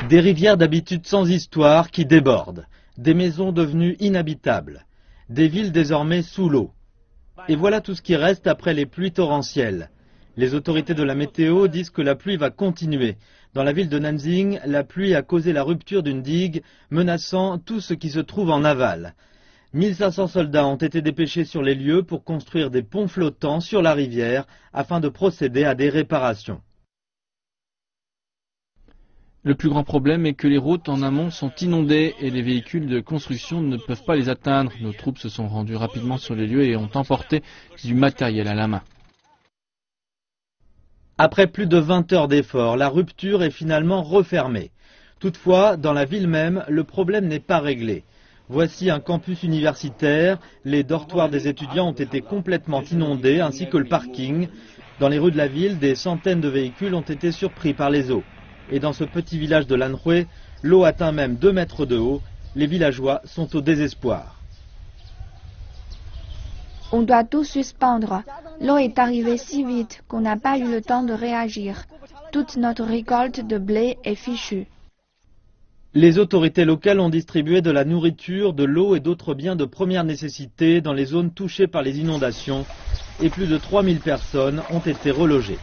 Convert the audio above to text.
Des rivières d'habitude sans histoire qui débordent, des maisons devenues inhabitables, des villes désormais sous l'eau. Et voilà tout ce qui reste après les pluies torrentielles. Les autorités de la météo disent que la pluie va continuer. Dans la ville de Nanjing, la pluie a causé la rupture d'une digue, menaçant tout ce qui se trouve en aval. 1500 soldats ont été dépêchés sur les lieux pour construire des ponts flottants sur la rivière afin de procéder à des réparations. Le plus grand problème est que les routes en amont sont inondées et les véhicules de construction ne peuvent pas les atteindre. Nos troupes se sont rendues rapidement sur les lieux et ont emporté du matériel à la main. Après plus de 20 heures d'efforts, la rupture est finalement refermée. Toutefois, dans la ville même, le problème n'est pas réglé. Voici un campus universitaire. Les dortoirs des étudiants ont été complètement inondés, ainsi que le parking. Dans les rues de la ville, des centaines de véhicules ont été surpris par les eaux. Et dans ce petit village de Lanhui, l'eau atteint même 2 mètres de haut. Les villageois sont au désespoir. On doit tout suspendre. L'eau est arrivée si vite qu'on n'a pas eu le temps de réagir. Toute notre récolte de blé est fichue. Les autorités locales ont distribué de la nourriture, de l'eau et d'autres biens de première nécessité dans les zones touchées par les inondations et plus de 3000 personnes ont été relogées.